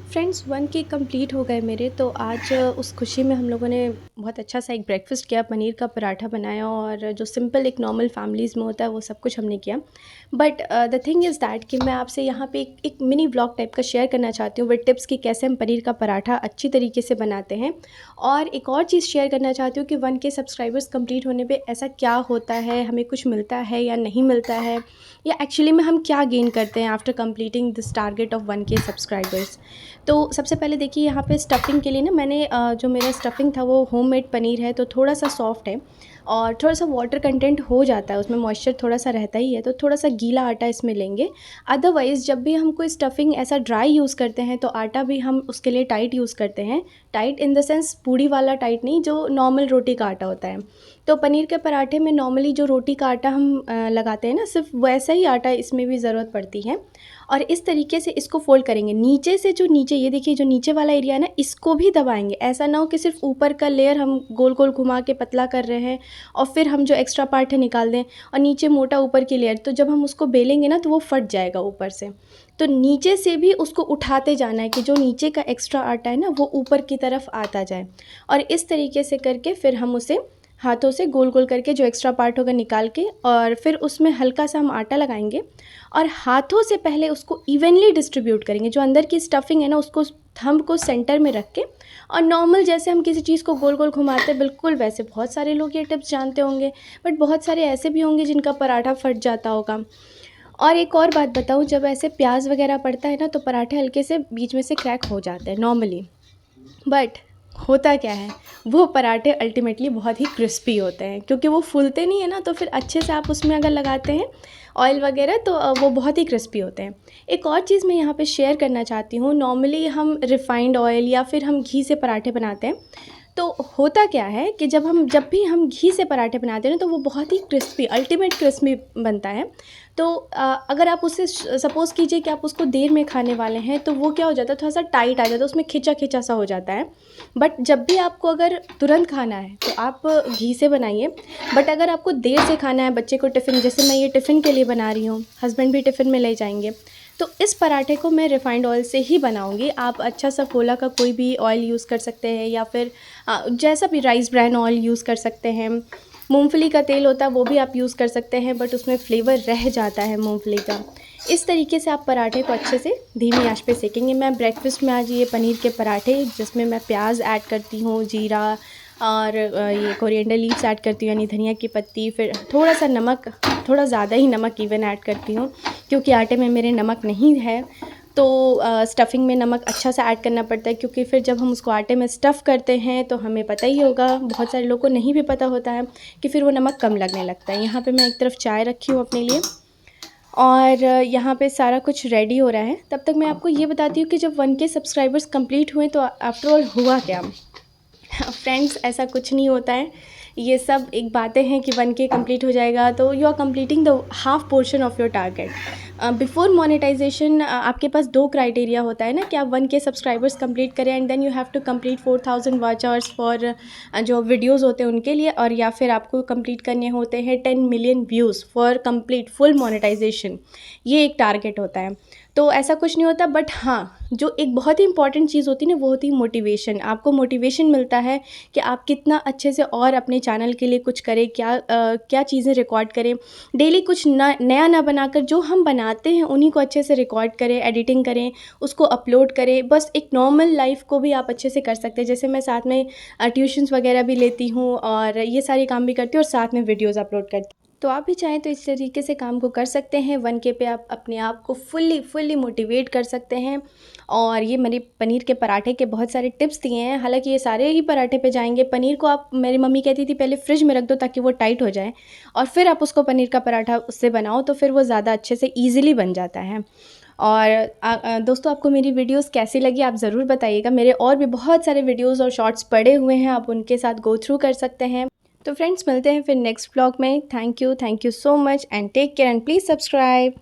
Friends 1K complete हो गए मेरे। तो आज उस खुशी में हम लोगों ने बहुत अच्छा सा एक ब्रेकफास्ट किया, पनीर का पराठा बनाया और जो सिंपल एक नॉर्मल फैमिलीज़ में होता है वो सब कुछ हमने किया। But the thing is that कि मैं आपसे यहाँ पे एक मिनी व्लॉग टाइप का शेयर करना चाहती हूँ विद टिप्स कि कैसे हम पनीर का पराठा अच्छी तरीके से बनाते हैं। और एक और चीज़ शेयर करना चाहती हूँ कि 1K सब्सक्राइबर्स कंप्लीट होने पे ऐसा क्या होता है, हमें कुछ मिलता है या नहीं मिलता है, या एक्चुअली में हम क्या गेन करते हैं after completing this target of 1K subscribers. तो सबसे पहले देखिए, यहाँ पे स्टफ़िंग के लिए ना मैंने जो मेरा स्टफ़िंग था वो होममेड पनीर है, तो थोड़ा सा सॉफ्ट है और थोड़ा सा वाटर कंटेंट हो जाता है उसमें, मॉइस्चर थोड़ा सा रहता ही है, तो थोड़ा सा गीला आटा इसमें लेंगे। अदरवाइज़ जब भी हम कोई स्टफ़िंग ऐसा ड्राई यूज़ करते हैं तो आटा भी हम उसके लिए टाइट यूज़ करते हैं। टाइट इन द सेंस पूड़ी वाला टाइट नहीं, जो नॉर्मल रोटी का आटा होता है। तो पनीर के पराठे में नॉर्मली जो रोटी का आटा हम लगाते हैं ना, सिर्फ वैसा ही आटा इसमें भी ज़रूरत पड़ती है। और इस तरीके से इसको फ़ोल्ड करेंगे नीचे से, जो नीचे ये देखिए जो नीचे वाला एरिया है ना, इसको भी दबाएंगे। ऐसा ना हो कि सिर्फ ऊपर का लेयर हम गोल गोल घुमा के पतला कर रहे हैं और फिर हम जो एक्स्ट्रा पार्ट है निकाल दें और नीचे मोटा ऊपर की लेयर, तो जब हम उसको बेलेंगे ना तो वो फट जाएगा ऊपर से। तो नीचे से भी उसको उठाते जाना है कि जो नीचे का एक्स्ट्रा आटा है ना वो ऊपर की तरफ आता जाए। और इस तरीके से करके फिर हम उसे हाथों से गोल गोल करके जो एक्स्ट्रा पार्ट होगा निकाल के, और फिर उसमें हल्का सा हम आटा लगाएंगे और हाथों से पहले उसको इवनली डिस्ट्रीब्यूट करेंगे। जो अंदर की स्टफ़िंग है ना, उसको थंब को सेंटर में रख के, और नॉर्मल जैसे हम किसी चीज़ को गोल गोल घुमाते हैं बिल्कुल वैसे। बहुत सारे लोग ये टिप्स जानते होंगे, बट बहुत सारे ऐसे भी होंगे जिनका पराठा फट जाता होगा। और एक और बात बताऊँ, जब ऐसे प्याज वगैरह पड़ता है ना तो पराठे हल्के से बीच में से क्रैक हो जाते हैं नॉर्मली। बट होता क्या है, वो पराठे अल्टीमेटली बहुत ही क्रिस्पी होते हैं, क्योंकि वो फूलते नहीं है ना, तो फिर अच्छे से आप उसमें अगर लगाते हैं ऑयल वगैरह तो वो बहुत ही क्रिस्पी होते हैं। एक और चीज़ मैं यहाँ पे शेयर करना चाहती हूँ, नॉर्मली हम रिफ़ाइंड ऑयल या फिर हम घी से पराठे बनाते हैं। तो होता क्या है कि जब भी हम घी से पराठे बनाते हैं ना, तो वो बहुत ही क्रिस्पी, अल्टीमेट क्रिस्पी बनता है। तो अगर आप उसे सपोज़ कीजिए कि आप उसको देर में खाने वाले हैं, तो वो क्या हो जाता है, थोड़ा सा टाइट आ जाता है, उसमें खिंचा खिंचा सा हो जाता है। बट जब भी आपको अगर तुरंत खाना है तो आप घी से बनाइए। बट अगर आपको देर से खाना है, बच्चे को टिफ़िन, जैसे मैं ये टिफ़िन के लिए बना रही हूँ, हस्बैंड भी टिफ़िन में ले जाएंगे, तो इस पराठे को मैं रिफ़ाइंड ऑयल से ही बनाऊंगी। आप अच्छा सा फोला का कोई भी ऑयल यूज़ कर सकते हैं, या फिर जैसा भी राइस ब्रान ऑयल यूज़ कर सकते हैं। मूंगफली का तेल होता है वो भी आप यूज़ कर सकते हैं, बट उसमें फ्लेवर रह जाता है मूंगफली का। इस तरीके से आप पराठे को अच्छे से धीमी आंच पे सेकेंगे। मैं ब्रेकफास्ट में आज ये पनीर के पराठे, जिसमें मैं प्याज ऐड करती हूँ, जीरा और ये कोरिएंडर लीव्स ऐड करती हूँ, यानी धनिया की पत्ती, फिर थोड़ा सा नमक, थोड़ा ज़्यादा ही नमक इवन ऐड करती हूँ, क्योंकि आटे में मेरे नमक नहीं है। तो स्टफ़िंग में नमक अच्छा सा ऐड करना पड़ता है, क्योंकि फिर जब हम उसको आटे में स्टफ़ करते हैं तो हमें पता ही होगा, बहुत सारे लोगों को नहीं भी पता होता है कि फिर वो नमक कम लगने लगता है। यहाँ पे मैं एक तरफ चाय रखी हूँ अपने लिए, और यहाँ पे सारा कुछ रेडी हो रहा है। तब तक मैं आपको ये बताती हूँ कि जब 1K सब्सक्राइबर्स कंप्लीट हुए तो आफ्टर ऑल हुआ क्या। फ्रेंड्स, ऐसा कुछ नहीं होता है, ये सब एक बातें हैं कि 1K कंप्लीट हो जाएगा तो you are completing the half portion of your target. Before monetisation आपके पास 2 क्राइटेरिया होता है ना, कि आप 1K सब्सक्राइबर्स कंप्लीट करें and then you have to complete 4000 watch hours for जो वीडियोज़ होते हैं उनके लिए, और या फिर आपको कंप्लीट करने होते हैं 10 million views for complete full monetisation. ये एक टारगेट होता है। तो ऐसा कुछ नहीं होता, बट हाँ, जो एक बहुत ही इंपॉर्टेंट चीज़ होती है ना, वो होती है मोटिवेशन। आपको मोटिवेशन मिलता है कि आप कितना अच्छे से और अपने चैनल के लिए कुछ करें, क्या चीज़ें रिकॉर्ड करें, डेली कुछ नया ना बनाकर जो हम बनाते हैं उन्हीं को अच्छे से रिकॉर्ड करें, एडिटिंग करें, उसको अपलोड करें। बस एक नॉर्मल लाइफ को भी आप अच्छे से कर सकते हैं। जैसे मैं साथ में ट्यूशन्स वगैरह भी लेती हूँ और ये सारे काम भी करती हूँ और साथ में वीडियोज़ अपलोड करती हूँ। तो आप भी चाहें तो इस तरीके से काम को कर सकते हैं। 1K पे आप अपने आप को फुल्ली मोटिवेट कर सकते हैं। और ये मेरे पनीर के पराठे के बहुत सारे टिप्स दिए हैं, हालांकि ये सारे ही पराठे पे जाएंगे। पनीर को आप, मेरी मम्मी कहती थी पहले फ्रिज में रख दो ताकि वो टाइट हो जाए, और फिर आप उसको पनीर का पराठा उससे बनाओ, तो फिर वो ज़्यादा अच्छे से ईजिली बन जाता है। और दोस्तों, आपको मेरी वीडियोस कैसी लगी आप ज़रूर बताइएगा। मेरे और भी बहुत सारे वीडियोस और शॉर्ट्स पड़े हुए हैं, आप उनके साथ गो थ्रू कर सकते हैं। तो फ्रेंड्स, मिलते हैं फिर नेक्स्ट ब्लॉग में। Thank you so much and take care and please subscribe.